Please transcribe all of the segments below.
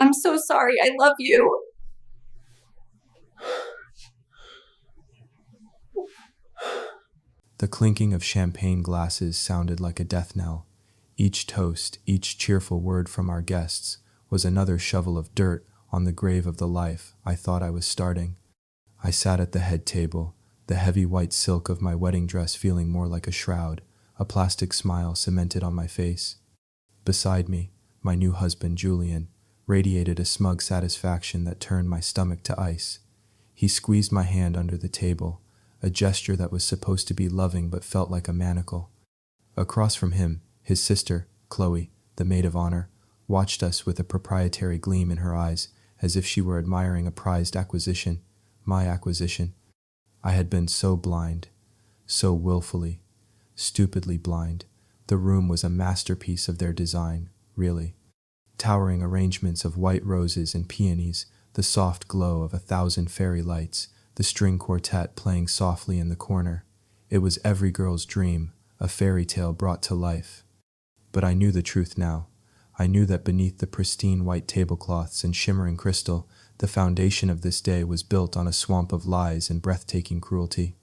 I'm so sorry. I love you. The clinking of champagne glasses sounded like a death knell. Each toast, each cheerful word from our guests, was another shovel of dirt on the grave of the life I thought I was starting. I sat at the head table, the heavy white silk of my wedding dress feeling more like a shroud, a plastic smile cemented on my face. Beside me, my new husband, Julian, radiated a smug satisfaction that turned my stomach to ice. He squeezed my hand under the table, a gesture that was supposed to be loving but felt like a manacle. Across from him, his sister, Chloe, the maid of honor, watched us with a proprietary gleam in her eyes, as if she were admiring a prized acquisition, my acquisition. I had been so blind, so willfully, stupidly blind. The room was a masterpiece of their design, really. Towering arrangements of white roses and peonies, the soft glow of 1,000 fairy lights, the string quartet playing softly in the corner. It was every girl's dream, a fairy tale brought to life. But I knew the truth now. I knew that beneath the pristine white tablecloths and shimmering crystal, the foundation of this day was built on a swamp of lies and breathtaking cruelty.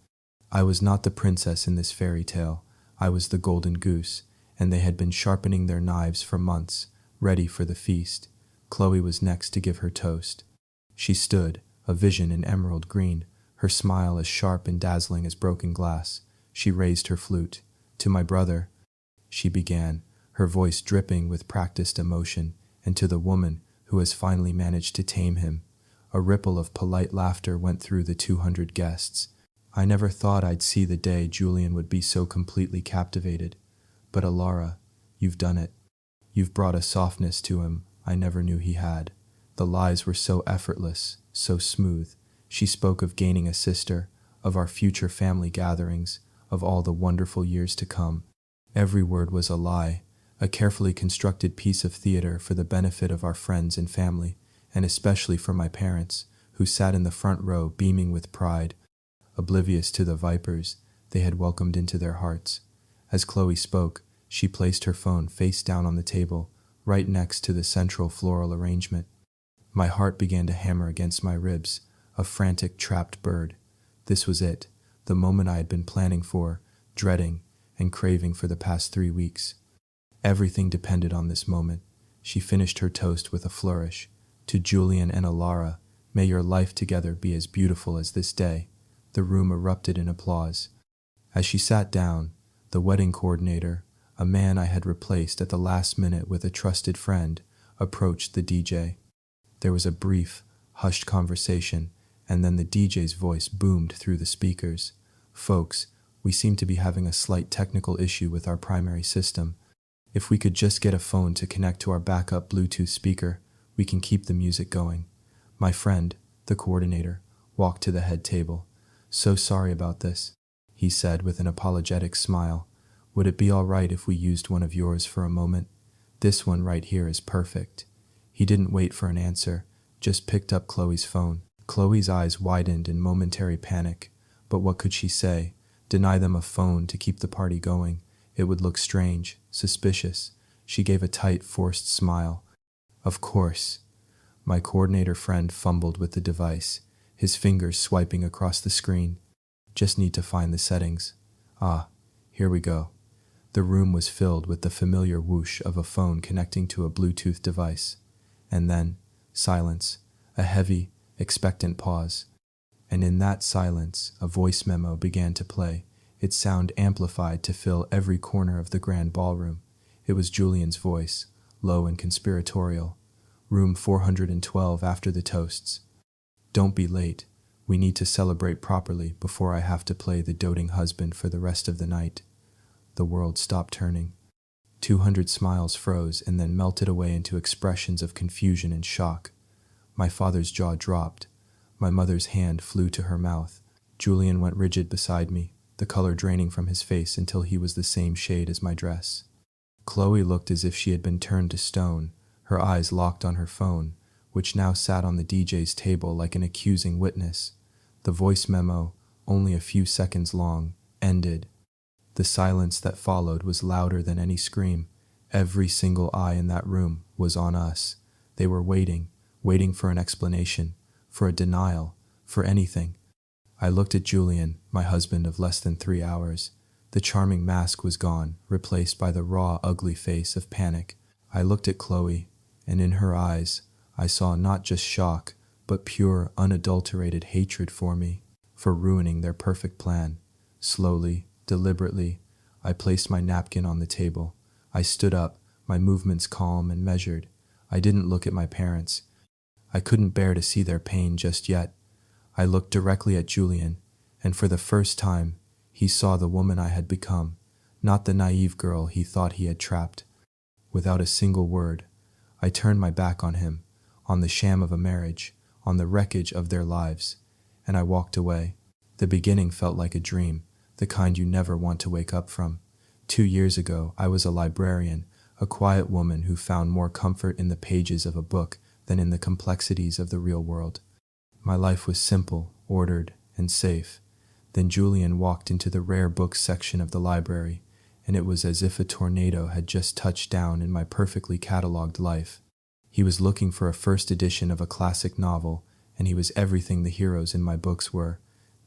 I was not the princess in this fairy tale. I was the golden goose, and they had been sharpening their knives for months, ready for the feast. Chloe was next to give her toast. She stood, a vision in emerald green, her smile as sharp and dazzling as broken glass. She raised her flute. "To my brother," she began, her voice dripping with practiced emotion, "and to the woman who has finally managed to tame him." A ripple of polite laughter went through the 200 guests. I never thought I'd see the day Julian would be so completely captivated. But Alara, you've done it. You've brought a softness to him I never knew he had. The lies were so effortless, so smooth. She spoke of gaining a sister, of our future family gatherings, of all the wonderful years to come. Every word was a lie, a carefully constructed piece of theater for the benefit of our friends and family, and especially for my parents, who sat in the front row beaming with pride, oblivious to the vipers they had welcomed into their hearts. As Chloe spoke, she placed her phone face down on the table, right next to the central floral arrangement. My heart began to hammer against my ribs, a frantic trapped bird. This was it, the moment I had been planning for, dreading, and craving for the past 3 weeks. Everything depended on this moment. She finished her toast with a flourish. "To Julian and Alara, may your life together be as beautiful as this day." The room erupted in applause. As she sat down, the wedding coordinator, a man I had replaced at the last minute with a trusted friend, approached the DJ. There was a brief, hushed conversation, and then the DJ's voice boomed through the speakers. "Folks, we seem to be having a slight technical issue with our primary system. If we could just get a phone to connect to our backup Bluetooth speaker, we can keep the music going." My friend, the coordinator, walked to the head table. "So sorry about this," he said with an apologetic smile. "Would it be all right if we used one of yours for a moment? This one right here is perfect." He didn't wait for an answer, just picked up Chloe's phone. Chloe's eyes widened in momentary panic. But what could she say? Deny them a phone to keep the party going? It would look strange, suspicious. She gave a tight, forced smile. "Of course." My coordinator friend fumbled with the device, his fingers swiping across the screen. "Just need to find the settings. Ah, here we go." The room was filled with the familiar whoosh of a phone connecting to a Bluetooth device. And then, silence, a heavy, expectant pause. And in that silence, a voice memo began to play, its sound amplified to fill every corner of the grand ballroom. It was Julian's voice, low and conspiratorial. "Room 412 after the toasts. Don't be late. We need to celebrate properly before I have to play the doting husband for the rest of the night." The world stopped turning. 200 smiles froze and then melted away into expressions of confusion and shock. My father's jaw dropped. My mother's hand flew to her mouth. Julian went rigid beside me, the color draining from his face until he was the same shade as my dress. Chloe looked as if she had been turned to stone, her eyes locked on her phone, which now sat on the DJ's table like an accusing witness. The voice memo, only a few seconds long, ended. The silence that followed was louder than any scream. Every single eye in that room was on us. They were waiting for an explanation, for a denial, for anything. I looked at Julian, my husband of less than 3 hours. The charming mask was gone, replaced by the raw, ugly face of panic. I looked at Chloe, and in her eyes, I saw not just shock, but pure, unadulterated hatred for me, for ruining their perfect plan. Slowly, deliberately, I placed my napkin on the table. I stood up, my movements calm and measured. I didn't look at my parents. I couldn't bear to see their pain just yet. I looked directly at Julian, and for the first time, he saw the woman I had become, not the naive girl he thought he had trapped. Without a single word, I turned my back on him, on the sham of a marriage, on the wreckage of their lives, and I walked away. The beginning felt like a dream, the kind you never want to wake up from. 2 years ago, I was a librarian, a quiet woman who found more comfort in the pages of a book than in the complexities of the real world. My life was simple, ordered, and safe. Then Julian walked into the rare books section of the library, and it was as if a tornado had just touched down in my perfectly catalogued life. He was looking for a first edition of a classic novel, and he was everything the heroes in my books were: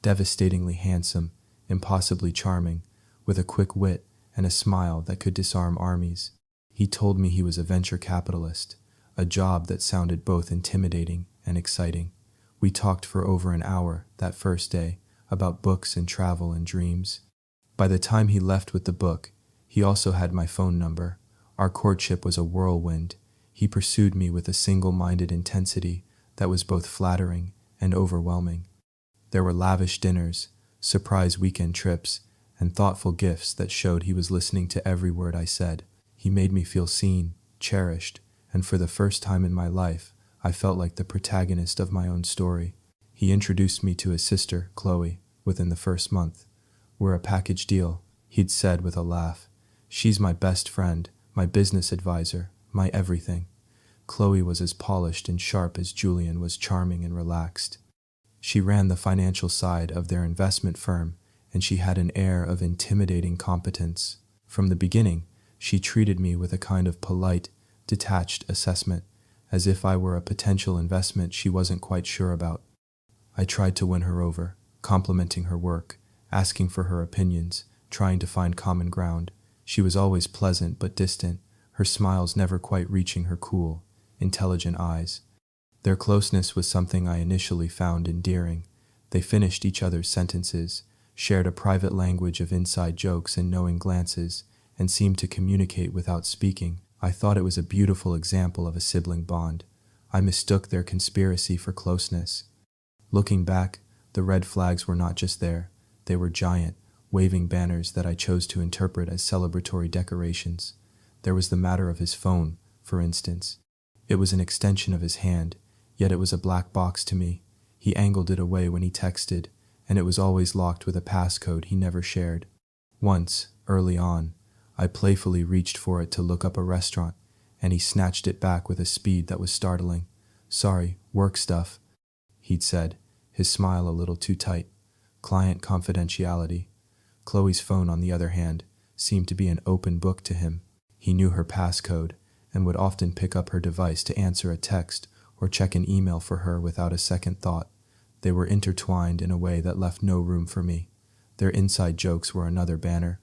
devastatingly handsome, impossibly charming, with a quick wit and a smile that could disarm armies. He told me he was a venture capitalist, a job that sounded both intimidating and exciting. We talked for over an hour that first day about books and travel and dreams. By the time he left with the book, he also had my phone number. Our courtship was a whirlwind. He pursued me with a single-minded intensity that was both flattering and overwhelming. There were lavish dinners, surprise weekend trips, and thoughtful gifts that showed he was listening to every word I said. He made me feel seen, cherished, and for the first time in my life, I felt like the protagonist of my own story. He introduced me to his sister, Chloe, within the first month. "We're a package deal," he'd said with a laugh. "She's my best friend, my business advisor, my everything." Chloe was as polished and sharp as Julian was charming and relaxed. She ran the financial side of their investment firm, and she had an air of intimidating competence. From the beginning, she treated me with a kind of polite, detached assessment, as if I were a potential investment she wasn't quite sure about. I tried to win her over, complimenting her work, asking for her opinions, trying to find common ground. She was always pleasant but distant, her smiles never quite reaching her cool, intelligent eyes. Their closeness was something I initially found endearing. They finished each other's sentences, shared a private language of inside jokes and knowing glances, and seemed to communicate without speaking. I thought it was a beautiful example of a sibling bond. I mistook their conspiracy for closeness. Looking back, the red flags were not just there. They were giant, waving banners that I chose to interpret as celebratory decorations. There was the matter of his phone, for instance. It was an extension of his hand, yet it was a black box to me. He angled it away when he texted, and it was always locked with a passcode he never shared. Once, early on, I playfully reached for it to look up a restaurant, and he snatched it back with a speed that was startling. "Sorry, work stuff," he'd said, his smile a little too tight. Client confidentiality. Chloe's phone, on the other hand, seemed to be an open book to him. He knew her passcode, and would often pick up her device to answer a text or check an email for her without a second thought. They were intertwined in a way that left no room for me. Their inside jokes were another banner.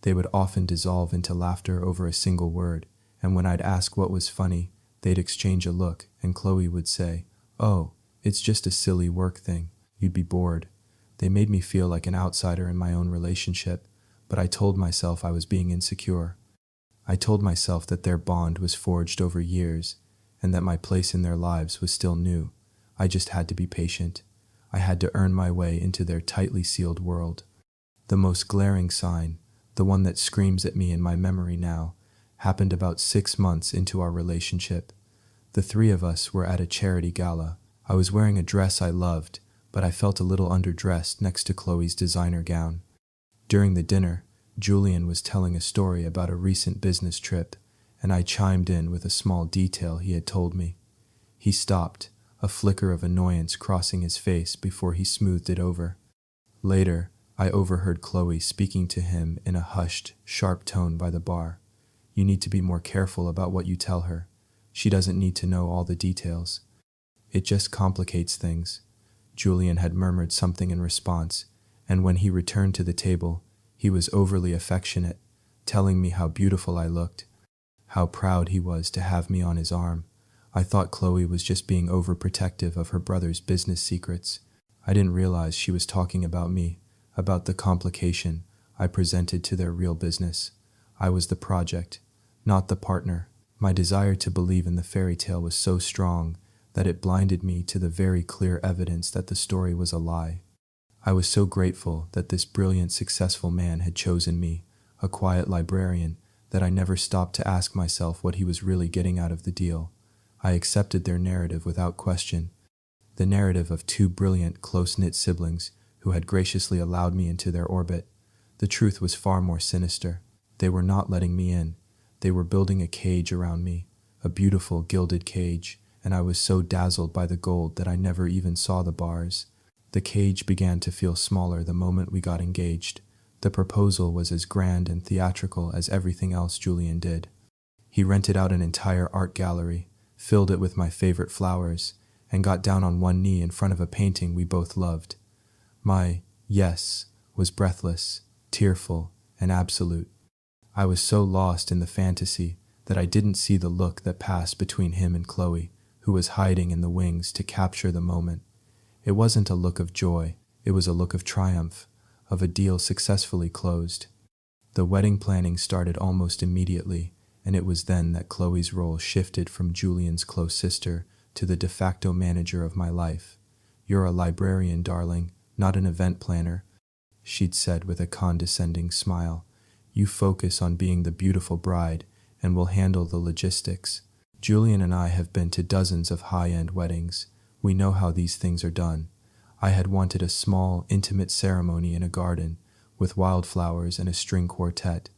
They would often dissolve into laughter over a single word, and when I'd ask what was funny, they'd exchange a look, and Chloe would say, "Oh, it's just a silly work thing. You'd be bored." They made me feel like an outsider in my own relationship, but I told myself I was being insecure. I told myself that their bond was forged over years, and that my place in their lives was still new. I just had to be patient. I had to earn my way into their tightly sealed world. The most glaring sign, the one that screams at me in my memory now, happened about 6 months into our relationship. The three of us were at a charity gala. I was wearing a dress I loved, but I felt a little underdressed next to Chloe's designer gown. During the dinner, Julian was telling a story about a recent business trip, and I chimed in with a small detail he had told me. He stopped, a flicker of annoyance crossing his face before he smoothed it over. Later, I overheard Chloe speaking to him in a hushed, sharp tone by the bar. "You need to be more careful about what you tell her. She doesn't need to know all the details. It just complicates things. Julian had murmured something in response, and when he returned to the table, he was overly affectionate, telling me how beautiful I looked, how proud he was to have me on his arm. I thought Chloe was just being overprotective of her brother's business secrets. I didn't realize she was talking about me, about the complication I presented to their real business. I was the project, not the partner. My desire to believe in the fairy tale was so strong that it blinded me to the very clear evidence that the story was a lie. I was so grateful that this brilliant, successful man had chosen me, a quiet librarian, that I never stopped to ask myself what he was really getting out of the deal. I accepted their narrative without question, the narrative of two brilliant, close-knit siblings who had graciously allowed me into their orbit. The truth was far more sinister. They were not letting me in. They were building a cage around me, a beautiful gilded cage, and I was so dazzled by the gold that I never even saw the bars. The cage began to feel smaller the moment we got engaged. The proposal was as grand and theatrical as everything else Julian did. He rented out an entire art gallery, filled it with my favorite flowers, and got down on one knee in front of a painting we both loved. My yes was breathless, tearful, and absolute. I was so lost in the fantasy that I didn't see the look that passed between him and Chloe, who was hiding in the wings to capture the moment. It wasn't a look of joy, it was a look of triumph, of a deal successfully closed. The wedding planning started almost immediately, and it was then that Chloe's role shifted from Julian's close sister to the de facto manager of my life. "You're a librarian, darling, not an event planner," she'd said with a condescending smile. "You focus on being the beautiful bride, and we'll handle the logistics." Julian and I have been to dozens of high-end weddings. We know how these things are done. I had wanted a small, intimate ceremony in a garden, with wildflowers and a string quartet.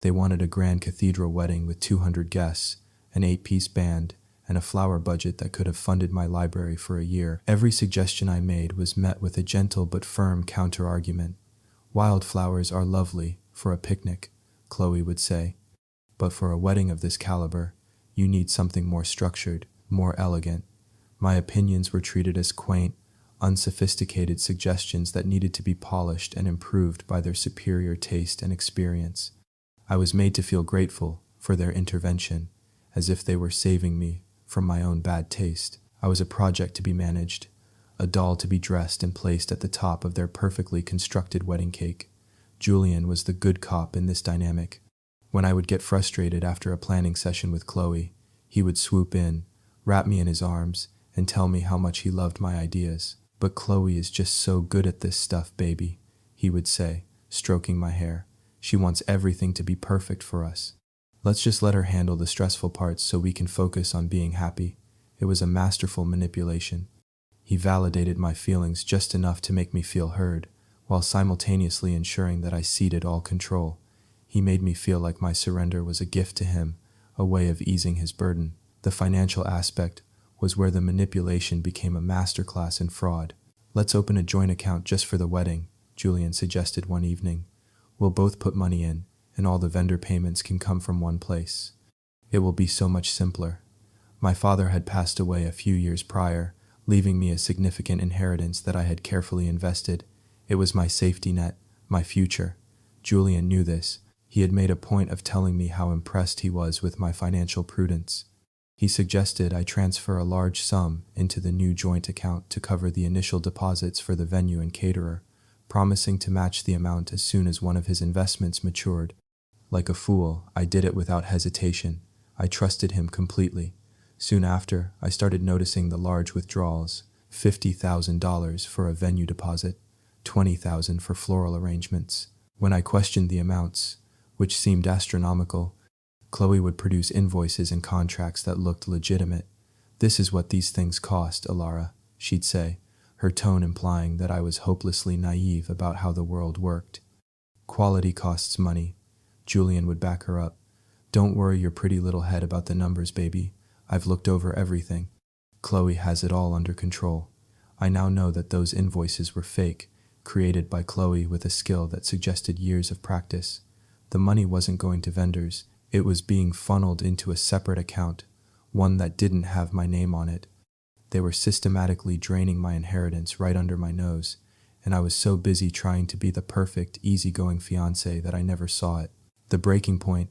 They wanted a grand cathedral wedding with 200 guests, an 8-piece band, and a flower budget that could have funded my library for a year. Every suggestion I made was met with a gentle but firm counter-argument. "Wildflowers are lovely for a picnic," Chloe would say, "but for a wedding of this caliber, you need something more structured, more elegant." My opinions were treated as quaint, unsophisticated suggestions that needed to be polished and improved by their superior taste and experience. I was made to feel grateful for their intervention, as if they were saving me from my own bad taste. I was a project to be managed, a doll to be dressed and placed at the top of their perfectly constructed wedding cake. Julian was the good cop in this dynamic. When I would get frustrated after a planning session with Chloe, he would swoop in, wrap me in his arms, and tell me how much he loved my ideas. "But Chloe is just so good at this stuff, baby," he would say, stroking my hair. "She wants everything to be perfect for us. Let's just let her handle the stressful parts so we can focus on being happy." It was a masterful manipulation. He validated my feelings just enough to make me feel heard, while simultaneously ensuring that I ceded all control. He made me feel like my surrender was a gift to him, a way of easing his burden. The financial aspect was where the manipulation became a masterclass in fraud. "Let's open a joint account just for the wedding," Julian suggested one evening. "We'll both put money in, and all the vendor payments can come from one place. It will be so much simpler." My father had passed away a few years prior, leaving me a significant inheritance that I had carefully invested. It was my safety net, my future. Julian knew this. He had made a point of telling me how impressed he was with my financial prudence. He suggested I transfer a large sum into the new joint account to cover the initial deposits for the venue and caterer, promising to match the amount as soon as one of his investments matured. Like a fool, I did it without hesitation. I trusted him completely. Soon after, I started noticing the large withdrawals: $50,000 for a venue deposit, $20,000 for floral arrangements. When I questioned the amounts, which seemed astronomical, Chloe would produce invoices and contracts that looked legitimate. "This is what these things cost, Alara," she'd say, her tone implying that I was hopelessly naive about how the world worked. "Quality costs money," Julian would back her up. "Don't worry your pretty little head about the numbers, baby. I've looked over everything. Chloe has it all under control. I now know that those invoices were fake, created by Chloe with a skill that suggested years of practice. The money wasn't going to vendors. It was being funneled into a separate account, one that didn't have my name on it. They were systematically draining my inheritance right under my nose, and I was so busy trying to be the perfect, easygoing fiancé that I never saw it. The breaking point,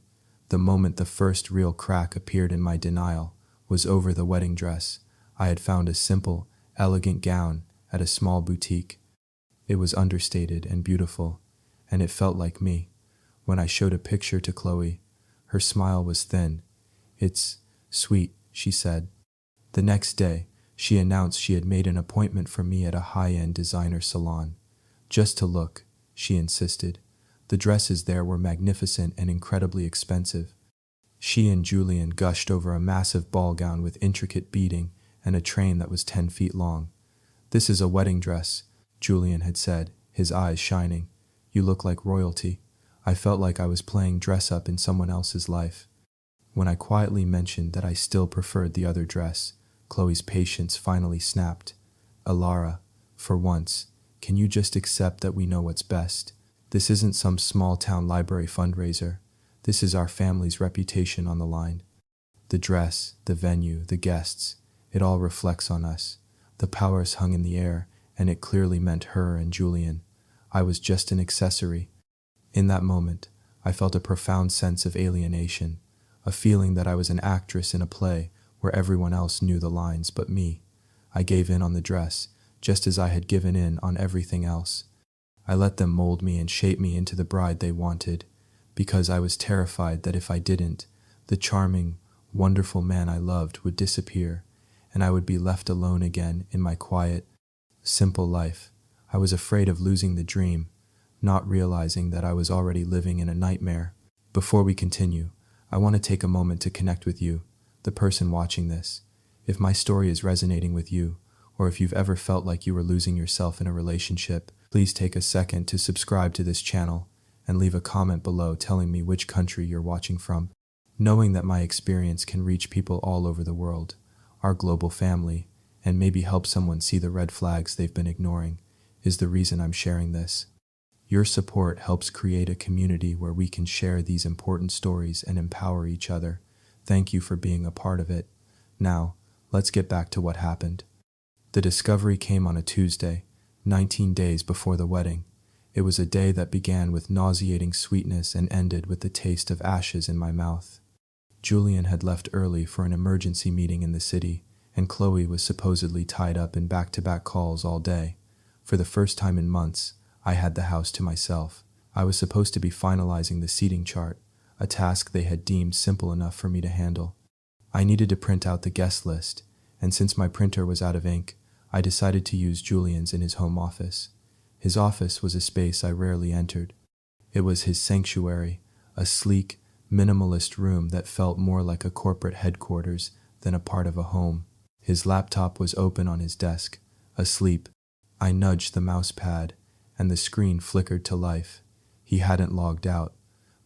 the moment the first real crack appeared in my denial, was over the wedding dress. I had found a simple, elegant gown at a small boutique. It was understated and beautiful, and it felt like me. When I showed a picture to Chloe, her smile was thin. "It's sweet," she said. The next day, she announced she had made an appointment for me at a high-end designer salon. Just to look, she insisted. The dresses there were magnificent and incredibly expensive. She and Julian gushed over a massive ball gown with intricate beading and a train that was 10 feet long. "This is a wedding dress," Julian had said, his eyes shining. "You look like royalty." I felt like I was playing dress-up in someone else's life. When I quietly mentioned that I still preferred the other dress, Chloe's patience finally snapped. "Alara, for once, can you just accept that we know what's best? This isn't some small-town library fundraiser. This is our family's reputation on the line. The dress, the venue, the guests, it all reflects on us." The powers hung in the air, and it clearly meant her and Julian. I was just an accessory. In that moment, I felt a profound sense of alienation, a feeling that I was an actress in a play where everyone else knew the lines but me. I gave in on the dress, just as I had given in on everything else. I let them mold me and shape me into the bride they wanted, because I was terrified that if I didn't, the charming, wonderful man I loved would disappear, and I would be left alone again in my quiet, simple life. I was afraid of losing the dream, not realizing that I was already living in a nightmare. Before we continue, I want to take a moment to connect with you, the person watching this. If my story is resonating with you, or if you've ever felt like you were losing yourself in a relationship, please take a second to subscribe to this channel and leave a comment below telling me which country you're watching from. Knowing that my experience can reach people all over the world, our global family, and maybe help someone see the red flags they've been ignoring, is the reason I'm sharing this. Your support helps create a community where we can share these important stories and empower each other. Thank you for being a part of it. Now, let's get back to what happened. The discovery came on a Tuesday, 19 days before the wedding. It was a day that began with nauseating sweetness and ended with the taste of ashes in my mouth. Julian had left early for an emergency meeting in the city, and Chloe was supposedly tied up in back-to-back calls all day. For the first time in months, I had the house to myself. I was supposed to be finalizing the seating chart, a task they had deemed simple enough for me to handle. I needed to print out the guest list, and since my printer was out of ink, I decided to use Julian's in his home office. His office was a space I rarely entered. It was his sanctuary, a sleek, minimalist room that felt more like a corporate headquarters than a part of a home. His laptop was open on his desk, asleep. I nudged the mouse pad, and the screen flickered to life. He hadn't logged out.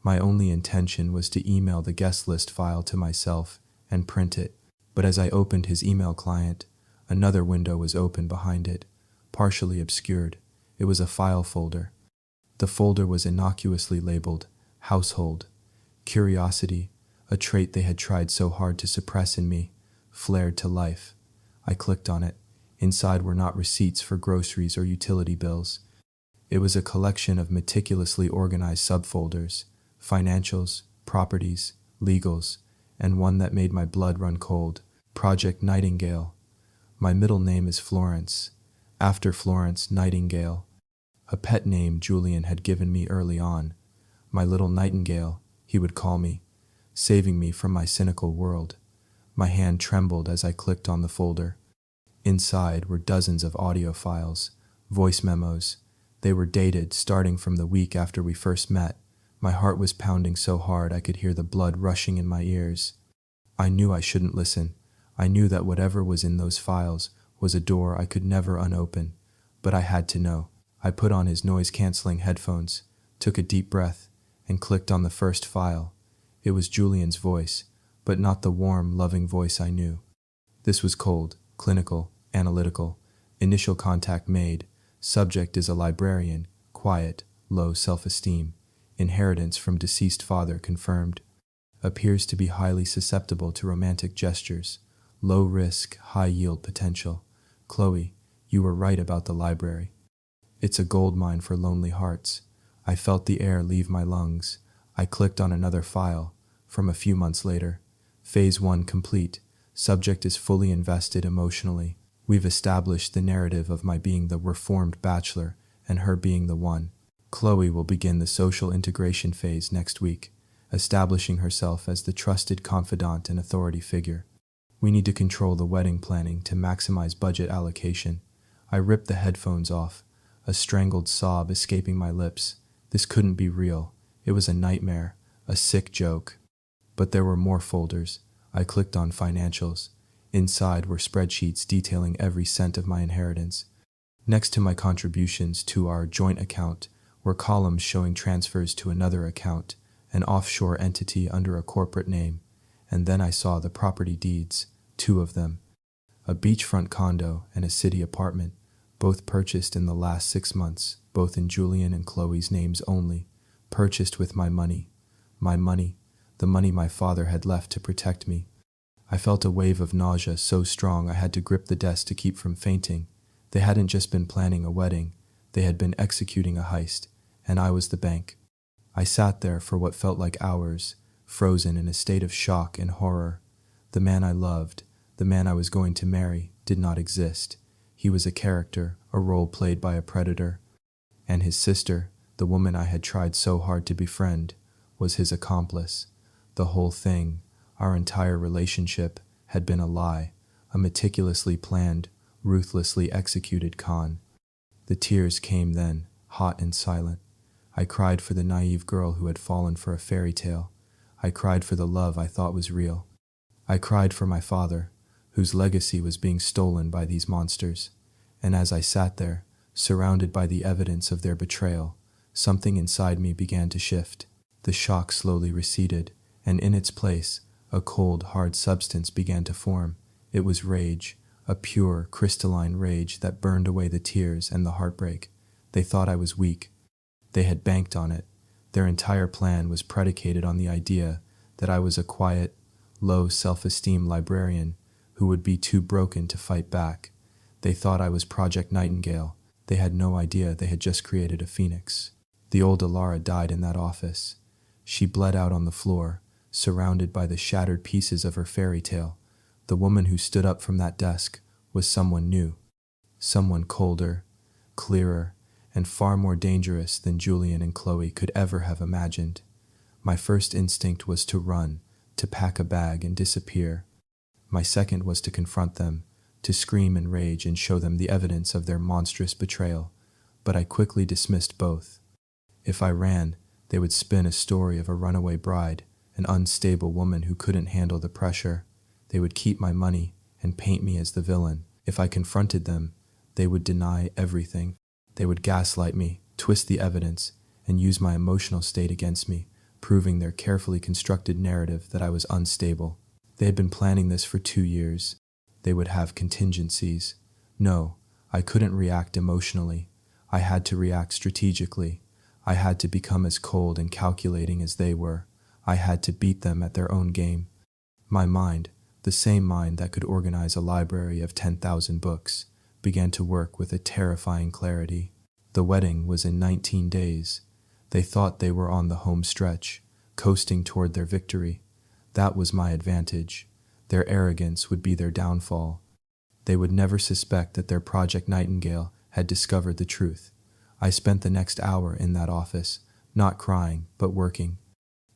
My only intention was to email the guest list file to myself and print it, but as I opened his email client, another window was open behind it, partially obscured. It was a file folder. The folder was innocuously labeled Household. Curiosity, a trait they had tried so hard to suppress in me, flared to life. I clicked on it. Inside were not receipts for groceries or utility bills. It was a collection of meticulously organized subfolders, financials, properties, legals, and one that made my blood run cold, Project Nightingale. My middle name is Florence. After Florence, Nightingale. A pet name Julian had given me early on. My little Nightingale, he would call me, saving me from my cynical world. My hand trembled as I clicked on the folder. Inside were dozens of audio files, voice memos. They were dated starting from the week after we first met. My heart was pounding so hard I could hear the blood rushing in my ears. I knew I shouldn't listen. I knew that whatever was in those files was a door I could never unopen, but I had to know. I put on his noise-canceling headphones, took a deep breath, and clicked on the first file. It was Julian's voice, but not the warm, loving voice I knew. This was cold, clinical, analytical. Initial contact made. Subject is a librarian, quiet, low self-esteem. Inheritance from deceased father confirmed. appears to be highly susceptible to romantic gestures. Low risk, high yield potential. Chloe, you were right about the library. It's a goldmine for lonely hearts. I felt the air leave my lungs. I clicked on another file. From a few months later. Phase 1 complete. Subject is fully invested emotionally. We've established the narrative of my being the reformed bachelor and her being the one. Chloe will begin the social integration phase next week, establishing herself as the trusted confidant and authority figure. We need to control the wedding planning to maximize budget allocation. I ripped the headphones off, a strangled sob escaping my lips. This couldn't be real. It was a nightmare, a sick joke. But there were more folders. I clicked on financials. Inside were spreadsheets detailing every cent of my inheritance. Next to my contributions to our joint account were columns showing transfers to another account, an offshore entity under a corporate name. And then I saw the property deeds, 2 of them. A beachfront condo and a city apartment, both purchased in the last 6 months, both in Julian and Chloe's names only, purchased with my money. My money, the money my father had left to protect me. I felt a wave of nausea so strong I had to grip the desk to keep from fainting. They hadn't just been planning a wedding, they had been executing a heist, and I was the bank. I sat there for what felt like hours, frozen in a state of shock and horror. The man I loved, the man I was going to marry, did not exist. He was a character, a role played by a predator. And his sister, the woman I had tried so hard to befriend, was his accomplice. The whole thing, our entire relationship, had been a lie, a meticulously planned, ruthlessly executed con. The tears came then, hot and silent. I cried for the naive girl who had fallen for a fairy tale. I cried for the love I thought was real. I cried for my father, whose legacy was being stolen by these monsters. And as I sat there, surrounded by the evidence of their betrayal, something inside me began to shift. The shock slowly receded, and in its place, a cold, hard substance began to form. It was rage, a pure, crystalline rage that burned away the tears and the heartbreak. They thought I was weak. They had banked on it. Their entire plan was predicated on the idea that I was a quiet, low self-esteem librarian who would be too broken to fight back. They thought I was Project Nightingale. They had no idea they had just created a phoenix. The old Alara died in that office. She bled out on the floor, surrounded by the shattered pieces of her fairy tale. The woman who stood up from that desk was someone new, someone colder, clearer, and far more dangerous than Julian and Chloe could ever have imagined. My first instinct was to run, to pack a bag and disappear. My second was to confront them, to scream in rage and show them the evidence of their monstrous betrayal. But I quickly dismissed both. If I ran, they would spin a story of a runaway bride, an unstable woman who couldn't handle the pressure. They would keep my money and paint me as the villain. If I confronted them, they would deny everything. They would gaslight me, twist the evidence, and use my emotional state against me, proving their carefully constructed narrative that I was unstable. They had been planning this for 2 years. They would have contingencies. No, I couldn't react emotionally. I had to react strategically. I had to become as cold and calculating as they were. I had to beat them at their own game. My mind, the same mind that could organize a library of 10,000 books, began to work with a terrifying clarity. The wedding was in 19 days. They thought they were on the home stretch, coasting toward their victory. That was my advantage. Their arrogance would be their downfall. They would never suspect that their Project Nightingale had discovered the truth. I spent the next hour in that office, not crying, but working.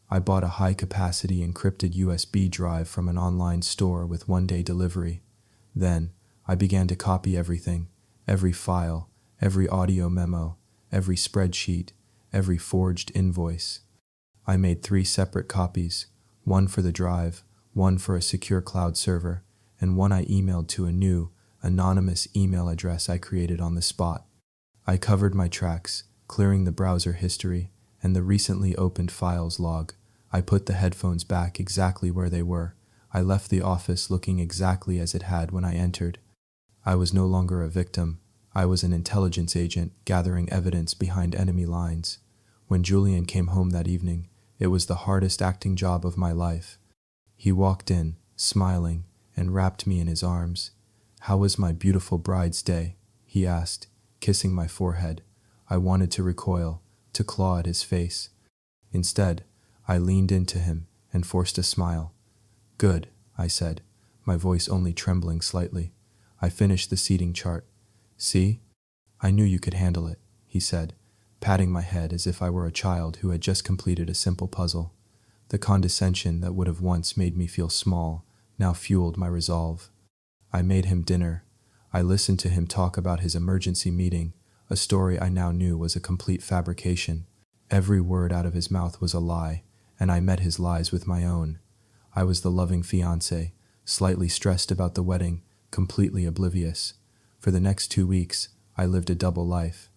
I bought a high-capacity encrypted USB drive from an online store with 1-day delivery. Then, I began to copy everything, every file, every audio memo, every spreadsheet, every forged invoice. I made 3 separate copies, one for the drive, one for a secure cloud server, and one I emailed to a new, anonymous email address I created on the spot. I covered my tracks, clearing the browser history and the recently opened files log. I put the headphones back exactly where they were. I left the office looking exactly as it had when I entered. I was no longer a victim. I was an intelligence agent gathering evidence behind enemy lines. When Julian came home that evening, It was the hardest acting job of my life. He walked in, smiling, and wrapped me in his arms. "How was my beautiful bride's day?" he asked, kissing my forehead. I wanted to recoil, to claw at his face. Instead, I leaned into him and forced a smile. "Good," I said, my voice only trembling slightly. I finished the seating chart. "See? I knew you could handle it," he said, patting my head as if I were a child who had just completed a simple puzzle. The condescension that would have once made me feel small now fueled my resolve. I made him dinner. I listened to him talk about his emergency meeting, a story I now knew was a complete fabrication. Every word out of his mouth was a lie, and I met his lies with my own. I was the loving fiancé, slightly stressed about the wedding, completely oblivious. For the next 2 weeks, I lived a double life.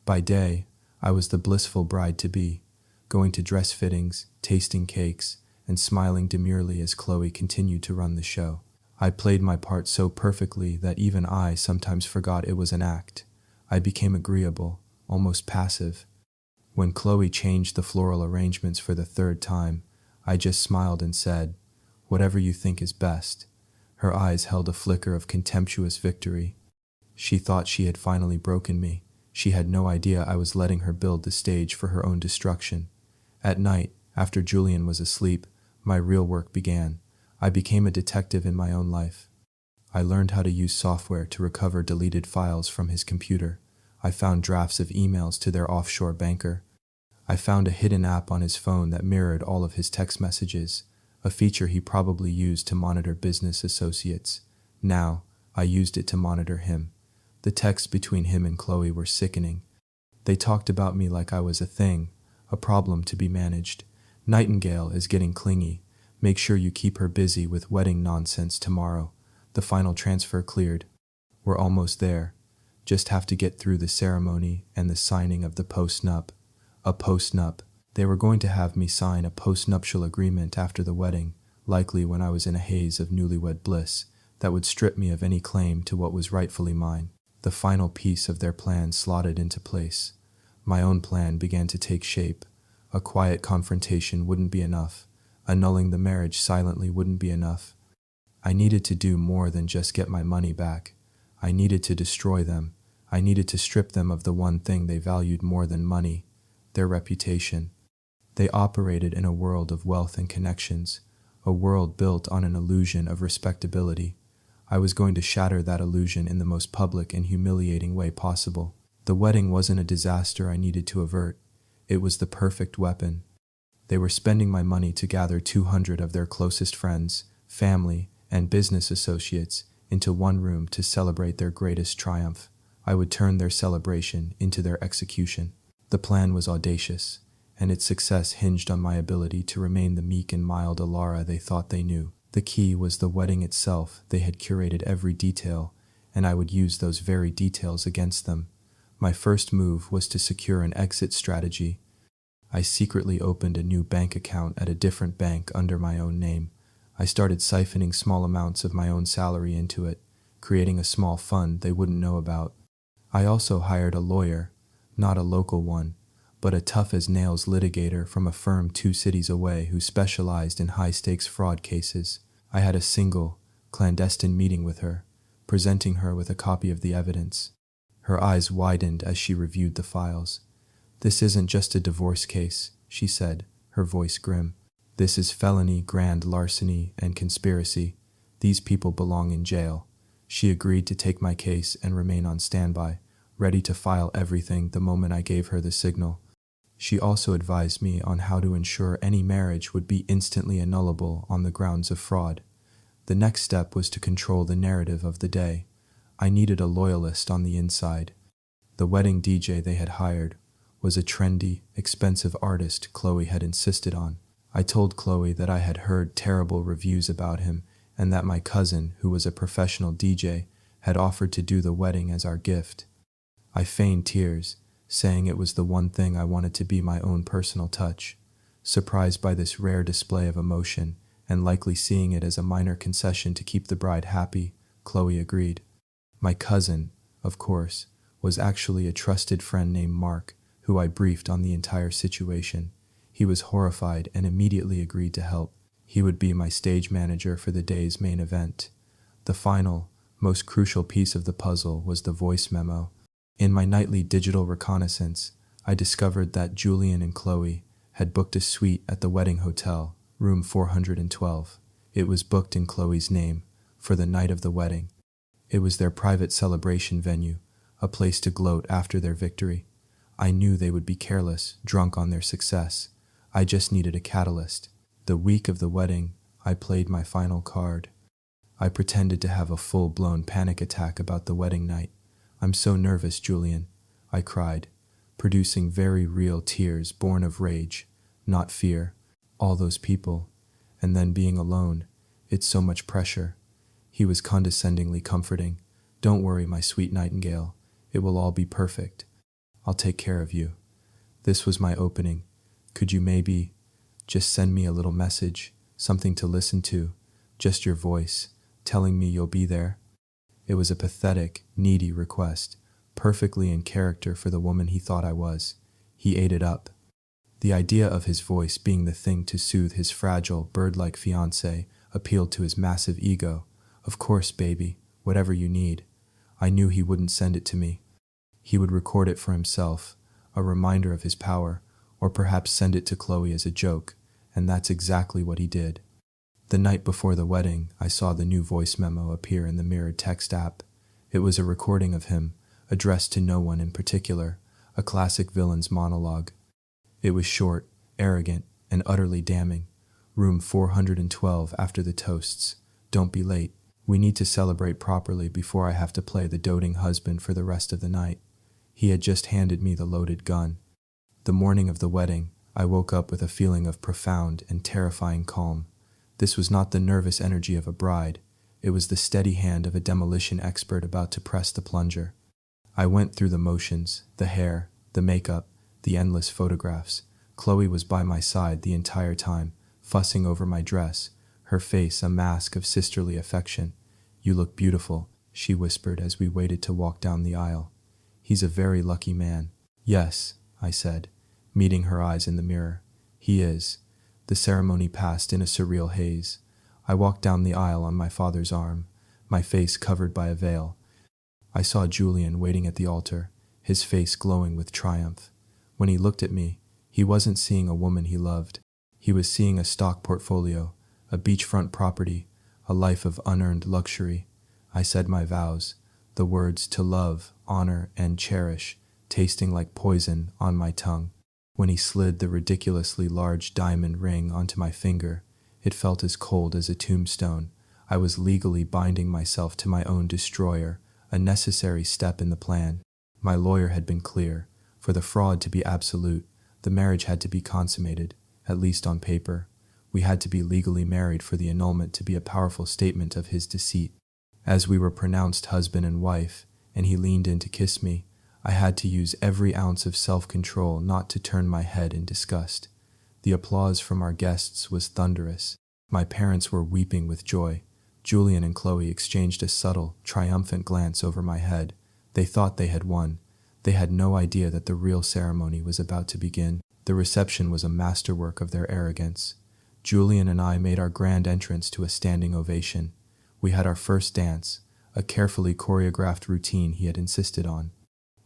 By day, I was the blissful bride-to-be, going to dress fittings, tasting cakes, and smiling demurely as Chloe continued to run the show. I played my part so perfectly that even I sometimes forgot it was an act. I became agreeable, almost passive. When Chloe changed the floral arrangements for the 3rd time, I just smiled and said, "Whatever you think is best." Her eyes held a flicker of contemptuous victory. She thought she had finally broken me. She had no idea I was letting her build the stage for her own destruction. At night, after Julian was asleep, my real work began. I became a detective in my own life. I learned how to use software to recover deleted files from his computer. I found drafts of emails to their offshore banker. I found a hidden app on his phone that mirrored all of his text messages, a feature he probably used to monitor business associates. Now, I used it to monitor him. The texts between him and Chloe were sickening. They talked about me like I was a thing, a problem to be managed. "Nightingale is getting clingy. Make sure you keep her busy with wedding nonsense tomorrow." The final transfer cleared. "We're almost there. Just have to get through the ceremony and the signing of the post-nup." A post-nup. They were going to have me sign a post-nuptial agreement after the wedding, likely when I was in a haze of newlywed bliss, that would strip me of any claim to what was rightfully mine. The final piece of their plan slotted into place. My own plan began to take shape. A quiet confrontation wouldn't be enough. Annulling the marriage silently wouldn't be enough. I needed to do more than just get my money back. I needed to destroy them. I needed to strip them of the one thing they valued more than money, their reputation. They operated in a world of wealth and connections, a world built on an illusion of respectability. I was going to shatter that illusion in the most public and humiliating way possible. The wedding wasn't a disaster I needed to avert. It was the perfect weapon. They were spending my money to gather 200 of their closest friends, family, and business associates into one room to celebrate their greatest triumph. I would turn their celebration into their execution. The plan was audacious, and its success hinged on my ability to remain the meek and mild Alara they thought they knew. The key was the wedding itself. They had curated every detail, and I would use those very details against them. My first move was to secure an exit strategy. I secretly opened a new bank account at a different bank under my own name. I started siphoning small amounts of my own salary into it, creating a small fund they wouldn't know about. I also hired a lawyer, not a local one, but a tough-as-nails litigator from a firm 2 cities away who specialized in high-stakes fraud cases. I had a single, clandestine meeting with her, presenting her with a copy of the evidence. Her eyes widened as she reviewed the files. "This isn't just a divorce case," she said, her voice grim. "This is felony, grand larceny, and conspiracy. These people belong in jail." She agreed to take my case and remain on standby, ready to file everything the moment I gave her the signal. She also advised me on how to ensure any marriage would be instantly annullable on the grounds of fraud. The next step was to control the narrative of the day. I needed a loyalist on the inside. The wedding DJ they had hired was a trendy, expensive artist Chloe had insisted on. I told Chloe that I had heard terrible reviews about him and that my cousin, who was a professional DJ, had offered to do the wedding as our gift. I feigned tears, saying it was the one thing I wanted to be my own personal touch. Surprised by this rare display of emotion, and likely seeing it as a minor concession to keep the bride happy, Chloe agreed. My cousin, of course, was actually a trusted friend named Mark, who I briefed on the entire situation. He was horrified and immediately agreed to help. He would be my stage manager for the day's main event. The final, most crucial piece of the puzzle was the voice memo. In my nightly digital reconnaissance, I discovered that Julian and Chloe had booked a suite at the wedding hotel, room 412. It was booked in Chloe's name for the night of the wedding. It was their private celebration venue, a place to gloat after their victory. I knew they would be careless, drunk on their success. I just needed a catalyst. The week of the wedding, I played my final card. I pretended to have a full-blown panic attack about the wedding night. "I'm so nervous, Julian," I cried, producing very real tears born of rage, not fear. All those people, and then being alone, it's so much pressure. He was condescendingly comforting. "Don't worry, my sweet nightingale. It will all be perfect. I'll take care of you." This was my opening. Could you maybe just send me a little message, something to listen to, just your voice, telling me you'll be there? It was a pathetic, needy request, perfectly in character for the woman he thought I was. He ate it up. The idea of his voice being the thing to soothe his fragile, bird-like fiancée appealed to his massive ego. "Of course, baby, whatever you need." I knew he wouldn't send it to me. He would record it for himself, a reminder of his power, or perhaps send it to Chloe as a joke, and that's exactly what he did. The night before the wedding, I saw the new voice memo appear in the mirrored text app. It was a recording of him, addressed to no one in particular, a classic villain's monologue. It was short, arrogant, and utterly damning. "Room 412 after the toasts. Don't be late. We need to celebrate properly before I have to play the doting husband for the rest of the night." He had just handed me the loaded gun. The morning of the wedding, I woke up with a feeling of profound and terrifying calm. This was not the nervous energy of a bride. It was the steady hand of a demolition expert about to press the plunger. I went through the motions, the hair, the makeup, the endless photographs. Chloe was by my side the entire time, fussing over my dress, her face a mask of sisterly affection. "You look beautiful," she whispered as we waited to walk down the aisle. "He's a very lucky man." "Yes," I said, meeting her eyes in the mirror. "He is." The ceremony passed in a surreal haze. I walked down the aisle on my father's arm, my face covered by a veil. I saw Julian waiting at the altar, his face glowing with triumph. When he looked at me, he wasn't seeing a woman he loved. He was seeing a stock portfolio, a beachfront property, a life of unearned luxury. I said my vows, the words "to love, honor, and cherish," tasting like poison on my tongue. When he slid the ridiculously large diamond ring onto my finger, it felt as cold as a tombstone. I was legally binding myself to my own destroyer, a necessary step in the plan. My lawyer had been clear. For the fraud to be absolute, the marriage had to be consummated, at least on paper. We had to be legally married for the annulment to be a powerful statement of his deceit. As we were pronounced husband and wife, and he leaned in to kiss me, I had to use every ounce of self-control not to turn my head in disgust. The applause from our guests was thunderous. My parents were weeping with joy. Julian and Chloe exchanged a subtle, triumphant glance over my head. They thought they had won. They had no idea that the real ceremony was about to begin. The reception was a masterwork of their arrogance. Julian and I made our grand entrance to a standing ovation. We had our first dance, a carefully choreographed routine he had insisted on.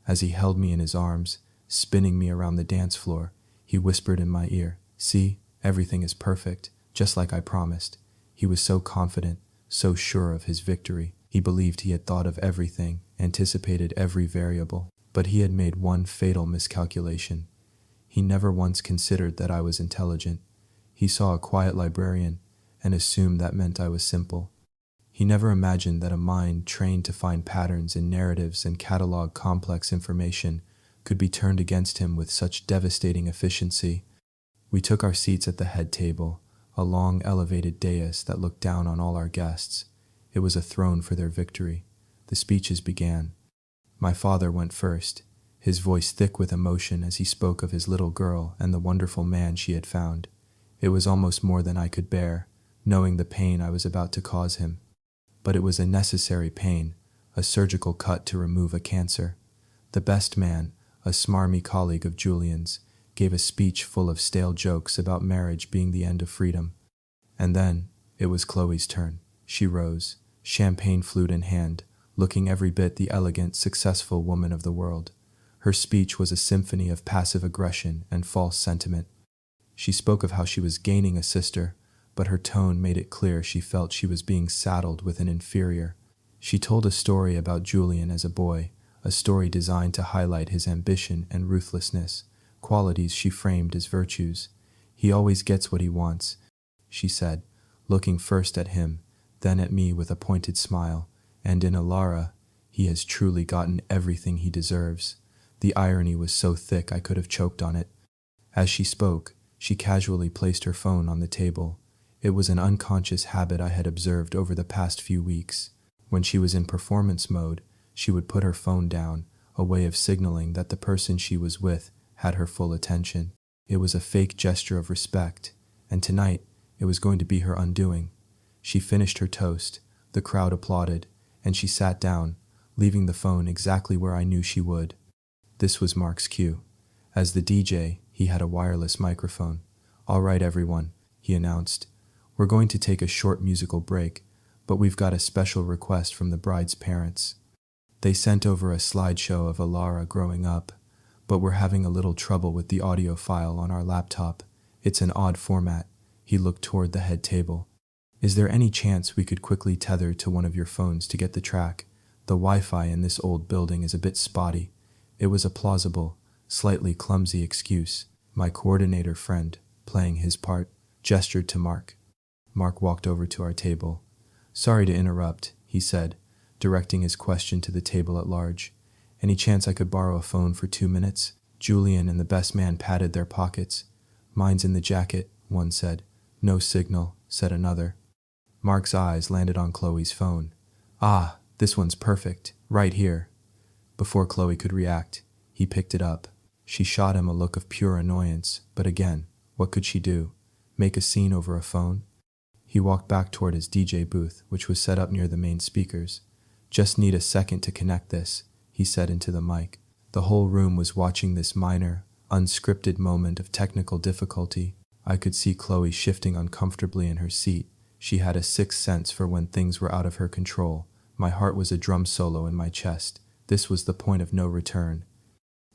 As he held me in his arms, spinning me around the dance floor, he whispered in my ear, "See, everything is perfect, just like I promised." He was so confident, so sure of his victory. He believed he had thought of everything, anticipated every variable. But he had made one fatal miscalculation. He never once considered that I was intelligent. He saw a quiet librarian and assumed that meant I was simple. He never imagined that a mind trained to find patterns in narratives and catalog complex information could be turned against him with such devastating efficiency. We took our seats at the head table, a long elevated dais that looked down on all our guests. It was a throne for their victory. The speeches began. My father went first, his voice thick with emotion as he spoke of his little girl and the wonderful man she had found. It was almost more than I could bear, knowing the pain I was about to cause him. But it was a necessary pain, a surgical cut to remove a cancer. The best man, a smarmy colleague of Julian's, gave a speech full of stale jokes about marriage being the end of freedom. And then it was Chloe's turn. She rose, champagne flute in hand, looking every bit the elegant, successful woman of the world. Her speech was a symphony of passive aggression and false sentiment. She spoke of how she was gaining a sister, but her tone made it clear she felt she was being saddled with an inferior. She told a story about Julian as a boy, a story designed to highlight his ambition and ruthlessness, qualities she framed as virtues. He always gets what he wants, she said, looking first at him, then at me with a pointed smile, and in Alara, he has truly gotten everything he deserves. The irony was so thick I could have choked on it. As she spoke, she casually placed her phone on the table. It was an unconscious habit I had observed over the past few weeks. When she was in performance mode, she would put her phone down, a way of signaling that the person she was with had her full attention. It was a fake gesture of respect, and tonight it was going to be her undoing. She finished her toast, the crowd applauded, and she sat down, leaving the phone exactly where I knew she would. This was Mark's cue. As the DJ, he had a wireless microphone. "All right, everyone," he announced. "We're going to take a short musical break, but we've got a special request from the bride's parents. They sent over a slideshow of Alara growing up, but we're having a little trouble with the audio file on our laptop. It's an odd format." He looked toward the head table. "Is there any chance we could quickly tether to one of your phones to get the track? The Wi-Fi in this old building is a bit spotty." It was a plausible, slightly clumsy excuse. My coordinator friend, playing his part, gestured to Mark. Mark walked over to our table. "Sorry to interrupt," he said, directing his question to the table at large. "Any chance I could borrow a phone for 2 minutes?" Julian and the best man patted their pockets. "Mine's in the jacket," one said. "No signal," said another. Mark's eyes landed on Chloe's phone. "Ah, this one's perfect, right here." Before Chloe could react, he picked it up. She shot him a look of pure annoyance, but again, what could she do? Make a scene over a phone? He walked back toward his DJ booth, which was set up near the main speakers. "Just need a second to connect this," he said into the mic. The whole room was watching this minor, unscripted moment of technical difficulty. I could see Chloe shifting uncomfortably in her seat. She had a sixth sense for when things were out of her control. My heart was a drum solo in my chest. This was the point of no return.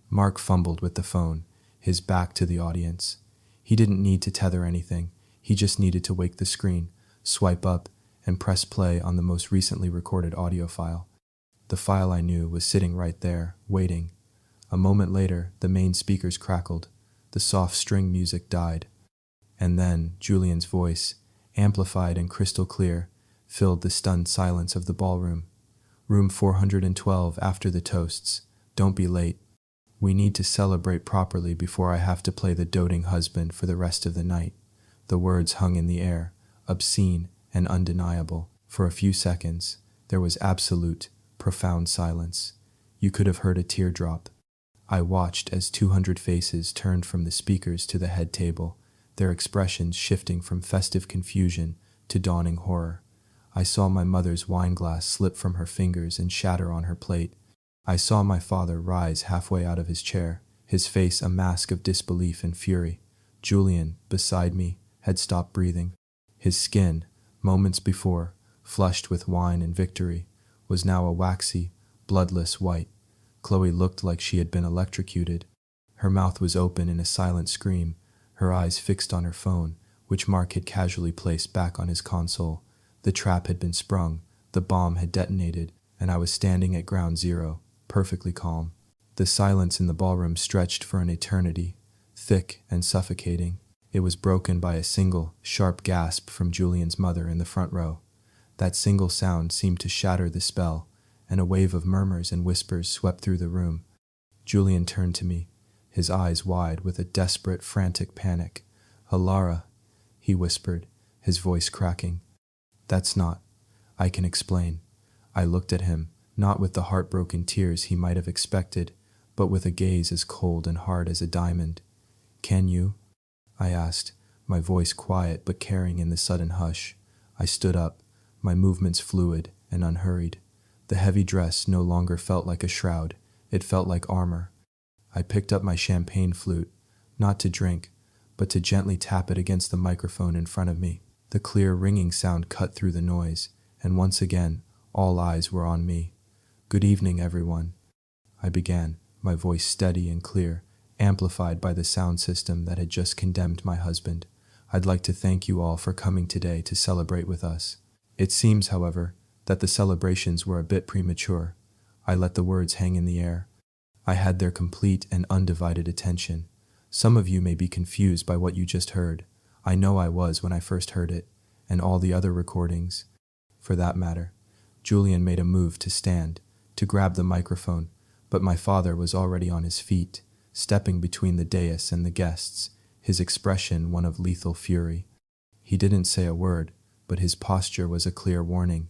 Mark fumbled with the phone, his back to the audience. He didn't need to tether anything. He just needed to wake the screen, swipe up, and press play on the most recently recorded audio file. The file I knew was sitting right there, waiting. A moment later, the main speakers crackled. The soft string music died. And then Julian's voice, amplified and crystal clear, filled the stunned silence of the ballroom. "Room 412 after the toasts. Don't be late. We need to celebrate properly before I have to play the doting husband for the rest of the night." The words hung in the air, obscene and undeniable. For a few seconds, there was absolute, profound silence. You could have heard a teardrop. I watched as 200 faces turned from the speakers to the head table, their expressions shifting from festive confusion to dawning horror. I saw my mother's wine glass slip from her fingers and shatter on her plate. I saw my father rise halfway out of his chair, his face a mask of disbelief and fury. Julian, beside me, had stopped breathing. His skin, moments before, flushed with wine and victory, was now a waxy, bloodless white. Chloe looked like she had been electrocuted. Her mouth was open in a silent scream, her eyes fixed on her phone, which Mark had casually placed back on his console. The trap had been sprung, the bomb had detonated, and I was standing at ground zero, perfectly calm. The silence in the ballroom stretched for an eternity, thick and suffocating. It was broken by a single, sharp gasp from Julian's mother in the front row. That single sound seemed to shatter the spell, and a wave of murmurs and whispers swept through the room. Julian turned to me, his eyes wide with a desperate, frantic panic. "Alara," he whispered, his voice cracking. "That's not. I can explain." I looked at him, not with the heartbroken tears he might have expected, but with a gaze as cold and hard as a diamond. "Can you?" I asked, my voice quiet but carrying in the sudden hush. I stood up, my movements fluid and unhurried. The heavy dress no longer felt like a shroud, it felt like armor. I picked up my champagne flute, not to drink, but to gently tap it against the microphone in front of me. The clear ringing sound cut through the noise, and once again, all eyes were on me. "Good evening, everyone," I began, my voice steady and clear, amplified by the sound system that had just condemned my husband. "I'd like to thank you all for coming today to celebrate with us. It seems, however, that the celebrations were a bit premature." I let the words hang in the air. I had their complete and undivided attention. Some of you may be confused by what you just heard. I know I was when I first heard it, and all the other recordings. For that matter, Julian made a move to stand, to grab the microphone, but my father was already on his feet, stepping between the dais and the guests, his expression one of lethal fury. He didn't say a word, but his posture was a clear warning.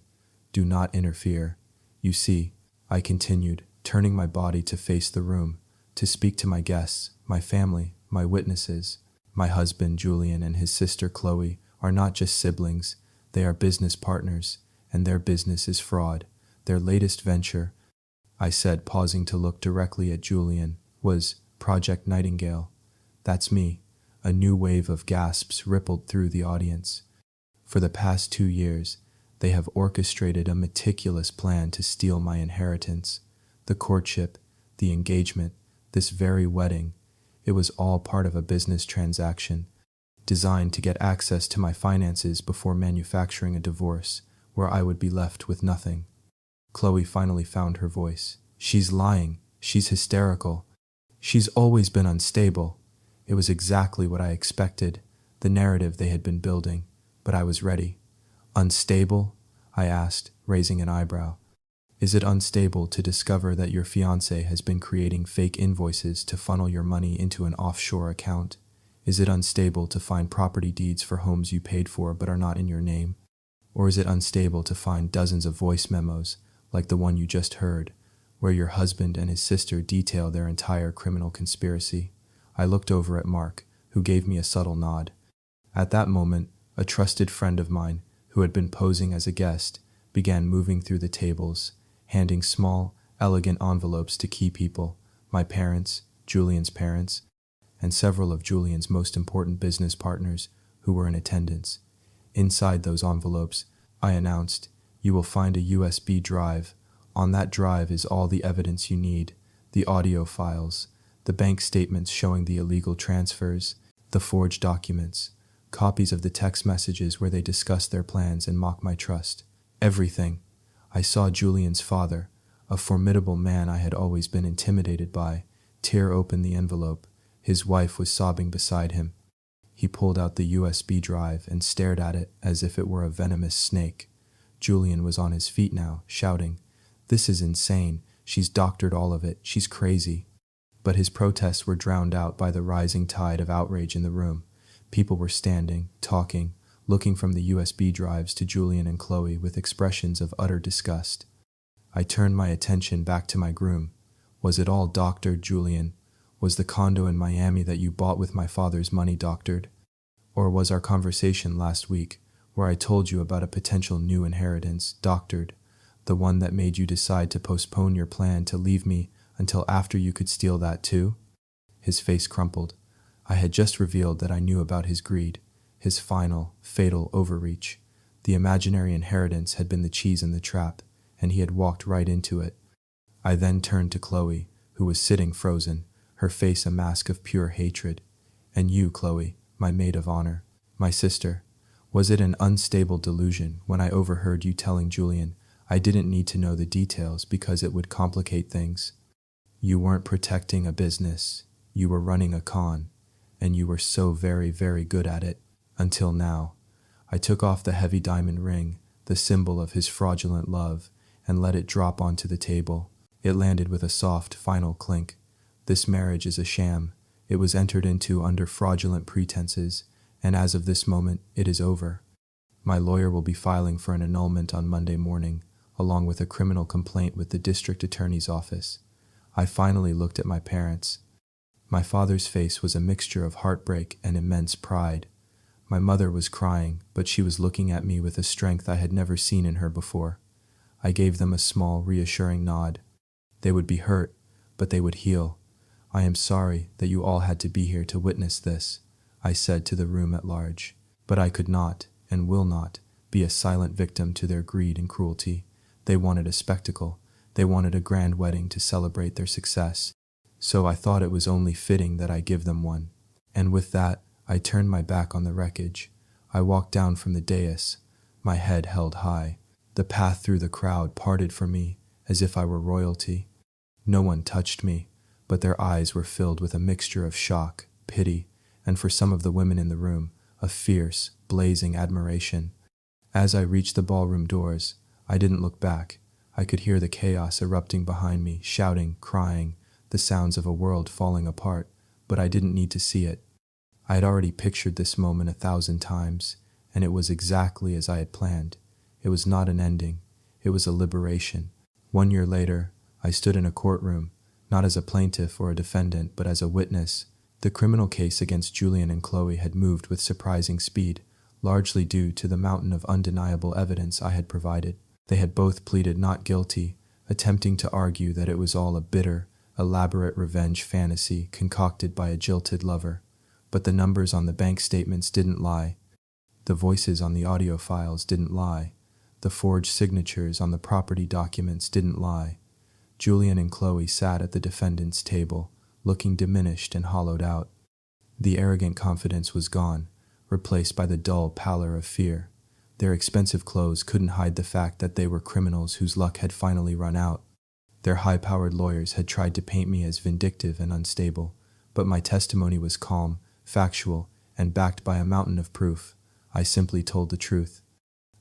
"Do not interfere. You see," I continued, turning my body to face the room, to speak to my guests, my family, my witnesses. "My husband, Julian, and his sister, Chloe, are not just siblings. They are business partners, and their business is fraud. Their latest venture," I said, pausing to look directly at Julian, "was Project Nightingale." "That's me." A new wave of gasps rippled through the audience. "For the past 2 years, they have orchestrated a meticulous plan to steal my inheritance. The courtship, the engagement, this very wedding, it was all part of a business transaction, designed to get access to my finances before manufacturing a divorce, where I would be left with nothing." Chloe finally found her voice. "She's lying. She's hysterical. She's always been unstable." It was exactly what I expected, the narrative they had been building, but I was ready. "Unstable?" I asked, raising an eyebrow. "Is it unstable to discover that your fiancé has been creating fake invoices to funnel your money into an offshore account? Is it unstable to find property deeds for homes you paid for but are not in your name? Or is it unstable to find dozens of voice memos, like the one you just heard, where your husband and his sister detail their entire criminal conspiracy?" I looked over at Mark, who gave me a subtle nod. At that moment, a trusted friend of mine, who had been posing as a guest, began moving through the tables, handing small, elegant envelopes to key people, my parents, Julian's parents, and several of Julian's most important business partners who were in attendance. Inside those envelopes, I announced, "You will find a USB drive. On that drive is all the evidence you need, the audio files, the bank statements showing the illegal transfers, the forged documents, copies of the text messages where they discuss their plans and mock my trust. Everything." I saw Julian's father, a formidable man I had always been intimidated by, tear open the envelope. His wife was sobbing beside him. He pulled out the USB drive and stared at it as if it were a venomous snake. Julian was on his feet now, shouting, "This is insane. She's doctored all of it. She's crazy." But his protests were drowned out by the rising tide of outrage in the room. People were standing, talking, looking from the USB drives to Julian and Chloe with expressions of utter disgust. I turned my attention back to my groom. "Was it all doctored, Julian? Was the condo in Miami that you bought with my father's money doctored? Or was our conversation last week, where I told you about a potential new inheritance, doctored, the one that made you decide to postpone your plan to leave me until after you could steal that too?" His face crumpled. I had just revealed that I knew about his greed, his final, fatal overreach. The imaginary inheritance had been the cheese in the trap, and he had walked right into it. I then turned to Chloe, who was sitting frozen, her face a mask of pure hatred. "And you, Chloe, my maid of honor, my sister, was it an unstable delusion when I overheard you telling Julian I didn't need to know the details because it would complicate things? You weren't protecting a business, you were running a con, and you were so very, very good at it, until now." I took off the heavy diamond ring, the symbol of his fraudulent love, and let it drop onto the table. It landed with a soft, final clink. "This marriage is a sham. It was entered into under fraudulent pretenses, and as of this moment, it is over. My lawyer will be filing for an annulment on Monday morning, along with a criminal complaint with the district attorney's office." I finally looked at my parents. My father's face was a mixture of heartbreak and immense pride. My mother was crying, but she was looking at me with a strength I had never seen in her before. I gave them a small, reassuring nod. They would be hurt, but they would heal. I am sorry that you all had to be here to witness this, I said to the room at large. But I could not, and will not, be a silent victim to their greed and cruelty. They wanted a spectacle. They wanted a grand wedding to celebrate their success. So I thought it was only fitting that I give them one. And with that, I turned my back on the wreckage. I walked down from the dais, my head held high. The path through the crowd parted for me as if I were royalty. No one touched me, but their eyes were filled with a mixture of shock, pity, and for some of the women in the room, a fierce, blazing admiration. As I reached the ballroom doors, I didn't look back. I could hear the chaos erupting behind me, shouting, crying, the sounds of a world falling apart, but I didn't need to see it. I had already pictured this moment 1,000 times, and it was exactly as I had planned. It was not an ending. It was a liberation. 1 year later, I stood in a courtroom, not as a plaintiff or a defendant, but as a witness. The criminal case against Julian and Chloe had moved with surprising speed, largely due to the mountain of undeniable evidence I had provided. They had both pleaded not guilty, attempting to argue that it was all a bitter, elaborate revenge fantasy concocted by a jilted lover. But the numbers on the bank statements didn't lie. The voices on the audio files didn't lie. The forged signatures on the property documents didn't lie. Julian and Chloe sat at the defendant's table, looking diminished and hollowed out. The arrogant confidence was gone, replaced by the dull pallor of fear. Their expensive clothes couldn't hide the fact that they were criminals whose luck had finally run out. Their high-powered lawyers had tried to paint me as vindictive and unstable, but my testimony was calm, factual, and backed by a mountain of proof. I simply told the truth.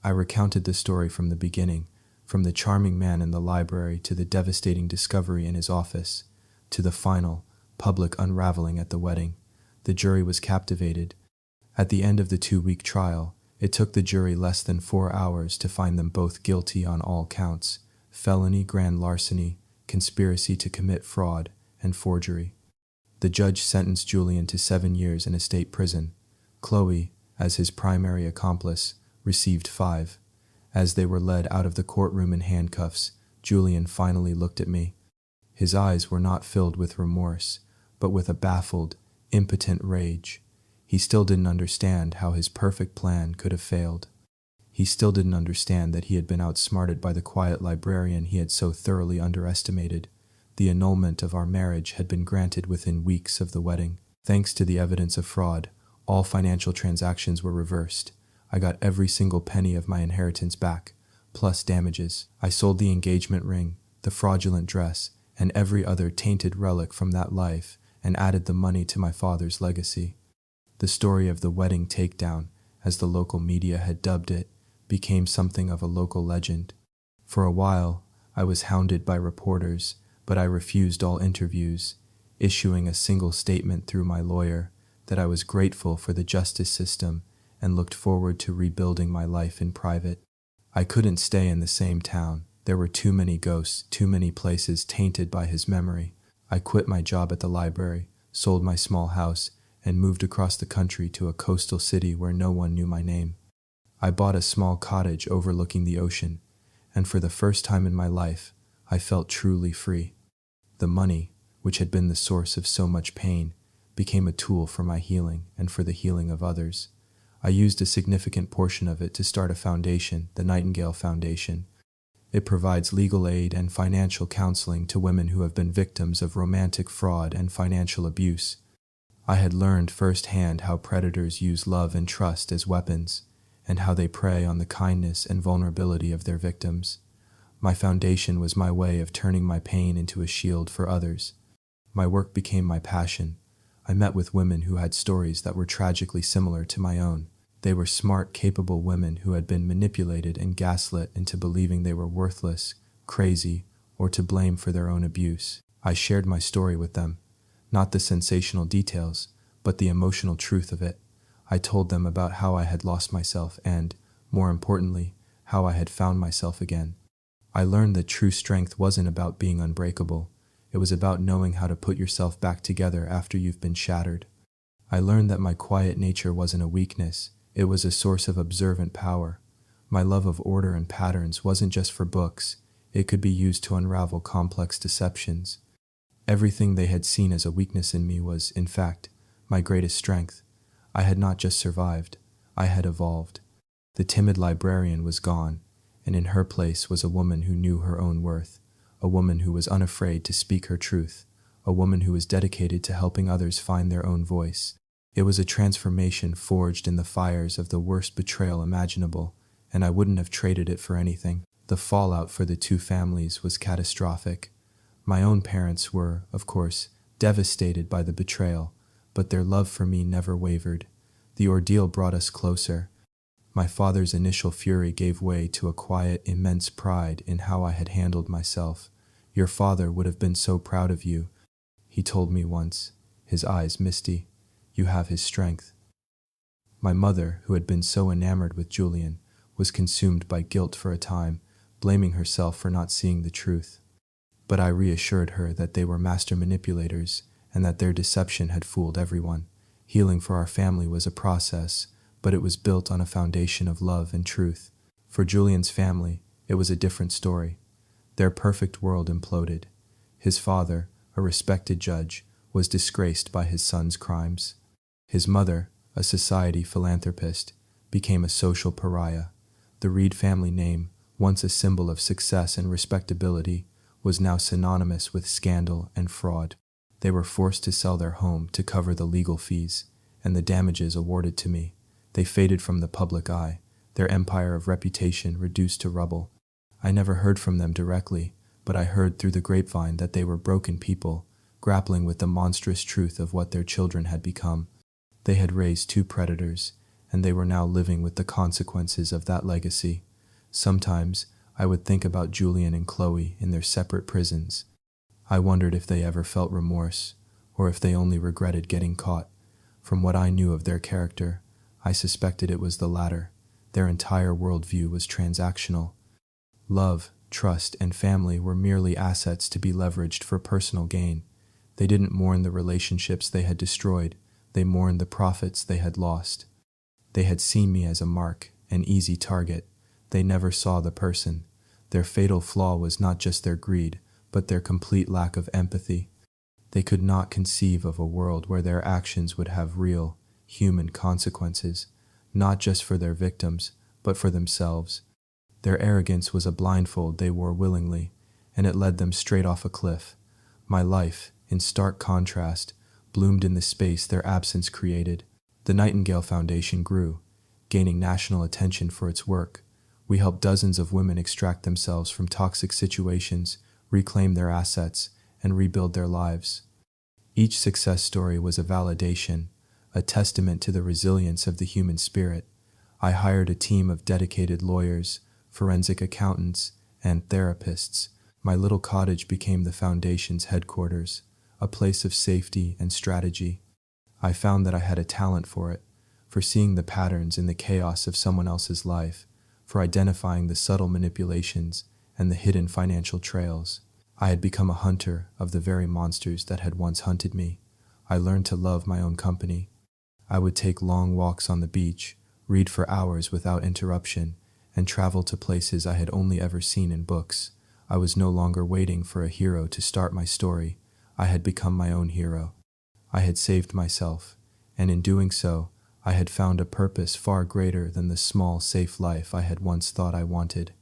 I recounted the story from the beginning, from the charming man in the library to the devastating discovery in his office, to the final, public unraveling at the wedding. The jury was captivated. At the end of the 2-week trial, it took the jury less than 4 hours to find them both guilty on all counts: felony grand larceny, conspiracy to commit fraud, and forgery. The judge sentenced Julian to 7 years in a state prison. Chloe, as his primary accomplice, received 5. As they were led out of the courtroom in handcuffs, Julian finally looked at me. His eyes were not filled with remorse, but with a baffled, impotent rage. He still didn't understand how his perfect plan could have failed. He still didn't understand that he had been outsmarted by the quiet librarian he had so thoroughly underestimated. The annulment of our marriage had been granted within weeks of the wedding. Thanks to the evidence of fraud, all financial transactions were reversed. I got every single penny of my inheritance back, plus damages. I sold the engagement ring, the fraudulent dress, and every other tainted relic from that life, and added the money to my father's legacy. The story of the wedding takedown, as the local media had dubbed it, became something of a local legend. For a while, I was hounded by reporters, but I refused all interviews, issuing a single statement through my lawyer that I was grateful for the justice system and looked forward to rebuilding my life in private. I couldn't stay in the same town. There were too many ghosts, too many places tainted by his memory. I quit my job at the library, sold my small house, and moved across the country to a coastal city where no one knew my name. I bought a small cottage overlooking the ocean, and for the first time in my life, I felt truly free. The money, which had been the source of so much pain, became a tool for my healing and for the healing of others. I used a significant portion of it to start a foundation, the Nightingale Foundation. It provides legal aid and financial counseling to women who have been victims of romantic fraud and financial abuse. I had learned firsthand how predators use love and trust as weapons, and how they prey on the kindness and vulnerability of their victims. My foundation was my way of turning my pain into a shield for others. My work became my passion. I met with women who had stories that were tragically similar to my own. They were smart, capable women who had been manipulated and gaslit into believing they were worthless, crazy, or to blame for their own abuse. I shared my story with them, not the sensational details, but the emotional truth of it. I told them about how I had lost myself and, more importantly, how I had found myself again. I learned that true strength wasn't about being unbreakable. It was about knowing how to put yourself back together after you've been shattered. I learned that my quiet nature wasn't a weakness. It was a source of observant power. My love of order and patterns wasn't just for books. It could be used to unravel complex deceptions. Everything they had seen as a weakness in me was, in fact, my greatest strength. I had not just survived, I had evolved. The timid librarian was gone, and in her place was a woman who knew her own worth, a woman who was unafraid to speak her truth, a woman who was dedicated to helping others find their own voice. It was a transformation forged in the fires of the worst betrayal imaginable, and I wouldn't have traded it for anything. The fallout for the two families was catastrophic. My own parents were, of course, devastated by the betrayal, but their love for me never wavered. The ordeal brought us closer. My father's initial fury gave way to a quiet, immense pride in how I had handled myself. "Your father would have been so proud of you," he told me once, his eyes misty. "You have his strength." My mother, who had been so enamored with Julian, was consumed by guilt for a time, blaming herself for not seeing the truth. But I reassured her that they were master manipulators and that their deception had fooled everyone. Healing for our family was a process, but it was built on a foundation of love and truth. For Julian's family, it was a different story. Their perfect world imploded. His father, a respected judge, was disgraced by his son's crimes. His mother, a society philanthropist, became a social pariah. The Reed family name, once a symbol of success and respectability, was now synonymous with scandal and fraud. They were forced to sell their home to cover the legal fees, and the damages awarded to me. They faded from the public eye, their empire of reputation reduced to rubble. I never heard from them directly, but I heard through the grapevine that they were broken people, grappling with the monstrous truth of what their children had become. They had raised two predators, and they were now living with the consequences of that legacy. Sometimes I would think about Julian and Chloe in their separate prisons. I wondered if they ever felt remorse, or if they only regretted getting caught. From what I knew of their character, I suspected it was the latter. Their entire worldview was transactional. Love, trust, and family were merely assets to be leveraged for personal gain. They didn't mourn the relationships they had destroyed, they mourned the profits they had lost. They had seen me as a mark, an easy target. They never saw the person. Their fatal flaw was not just their greed, but their complete lack of empathy. They could not conceive of a world where their actions would have real, human consequences, not just for their victims, but for themselves. Their arrogance was a blindfold they wore willingly, and it led them straight off a cliff. My life, in stark contrast, bloomed in the space their absence created. The Nightingale Foundation grew, gaining national attention for its work. We helped dozens of women extract themselves from toxic situations, reclaim their assets, and rebuild their lives. Each success story was a validation, a testament to the resilience of the human spirit. I hired a team of dedicated lawyers, forensic accountants, and therapists. My little cottage became the foundation's headquarters, a place of safety and strategy. I found that I had a talent for it, for seeing the patterns in the chaos of someone else's life, for identifying the subtle manipulations and the hidden financial trails. I had become a hunter of the very monsters that had once hunted me. I learned to love my own company. I would take long walks on the beach, read for hours without interruption, and travel to places I had only ever seen in books. I was no longer waiting for a hero to start my story. I had become my own hero. I had saved myself, and in doing so, I had found a purpose far greater than the small, safe life I had once thought I wanted.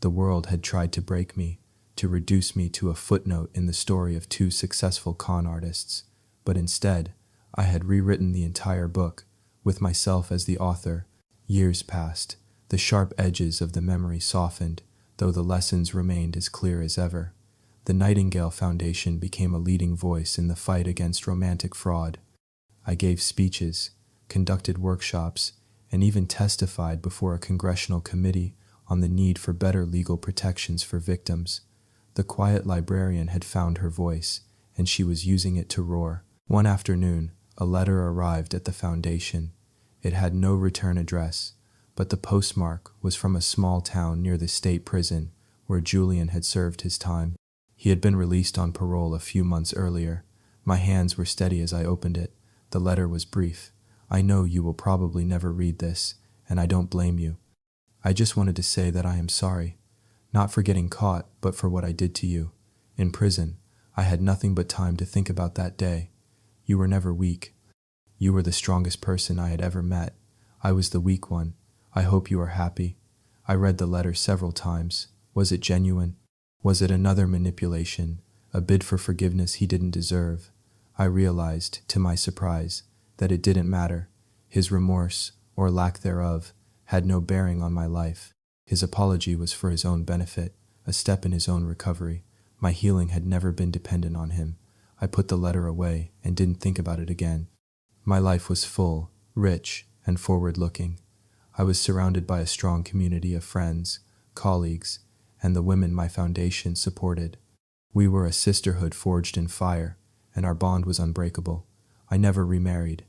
The world had tried to break me, to reduce me to a footnote in the story of two successful con artists, but instead, I had rewritten the entire book, with myself as the author. Years passed. The sharp edges of the memory softened, though the lessons remained as clear as ever. The Nightingale Foundation became a leading voice in the fight against romantic fraud. I gave speeches, conducted workshops, and even testified before a congressional committee on the need for better legal protections for victims. The quiet librarian had found her voice, and she was using it to roar. One afternoon, a letter arrived at the foundation. It had no return address, but the postmark was from a small town near the state prison where Julian had served his time. He had been released on parole a few months earlier. My hands were steady as I opened it. The letter was brief. "I know you will probably never read this, and I don't blame you. I just wanted to say that I am sorry, not for getting caught, but for what I did to you. In prison, I had nothing but time to think about that day. You were never weak. You were the strongest person I had ever met. I was the weak one. I hope you are happy. I read the letter several times. Was it genuine? Was it another manipulation, a bid for forgiveness he didn't deserve? I realized, to my surprise, that it didn't matter. His remorse, or lack thereof, had no bearing on my life. His apology was for his own benefit, a step in his own recovery. My healing had never been dependent on him. I put the letter away and didn't think about it again. My life was full, rich, and forward-looking. I was surrounded by a strong community of friends, colleagues, and the women my foundation supported. We were a sisterhood forged in fire, and our bond was unbreakable. I never remarried.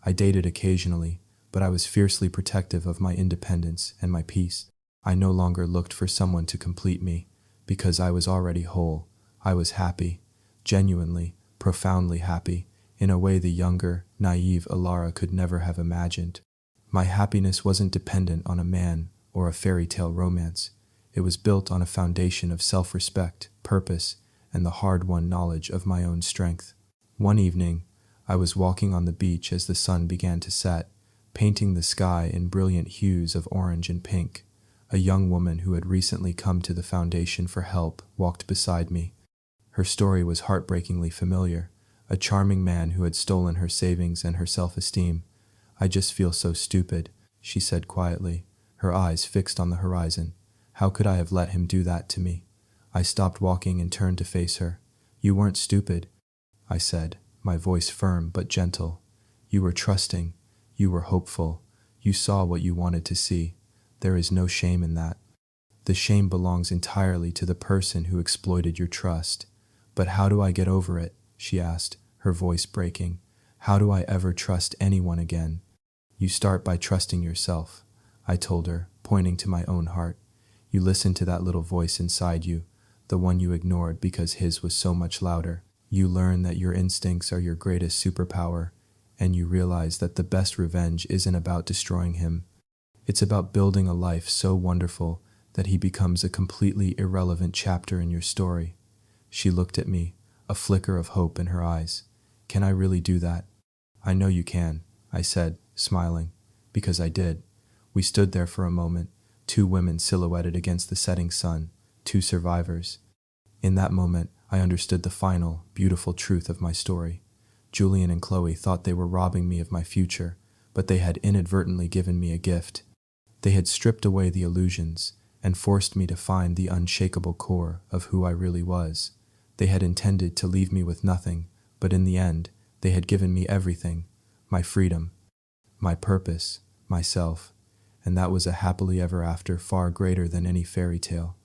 I dated occasionally, but I was fiercely protective of my independence and my peace. I no longer looked for someone to complete me, because I was already whole. I was happy, genuinely, profoundly happy, in a way the younger, naive Alara could never have imagined. My happiness wasn't dependent on a man or a fairy tale romance. It was built on a foundation of self-respect, purpose, and the hard-won knowledge of my own strength. One evening, I was walking on the beach as the sun began to set, painting the sky in brilliant hues of orange and pink. A young woman who had recently come to the foundation for help walked beside me. Her story was heartbreakingly familiar. A charming man who had stolen her savings and her self-esteem. "I just feel so stupid," she said quietly, her eyes fixed on the horizon. How could I have let him do that to me? I stopped walking and turned to face her. "You weren't stupid," I said, my voice firm but gentle. "You were trusting. You were hopeful. You saw what you wanted to see. There is no shame in that. The shame belongs entirely to the person who exploited your trust. But how do I get over it?" she asked, her voice breaking. "How do I ever trust anyone again?" "You start by trusting yourself," I told her, pointing to my own heart. "You listen to that little voice inside you, the one you ignored because his was so much louder. You learn that your instincts are your greatest superpower, and you realize that the best revenge isn't about destroying him. It's about building a life so wonderful that he becomes a completely irrelevant chapter in your story." She looked at me, a flicker of hope in her eyes. "Can I really do that?" "I know you can," I said, smiling, because I did. We stood there for a moment, two women silhouetted against the setting sun, two survivors. In that moment, I understood the final, beautiful truth of my story. Julian and Chloe thought they were robbing me of my future, but they had inadvertently given me a gift. They had stripped away the illusions and forced me to find the unshakable core of who I really was. They had intended to leave me with nothing, but in the end, they had given me everything: my freedom, my purpose, myself, and that was a happily ever after far greater than any fairy tale.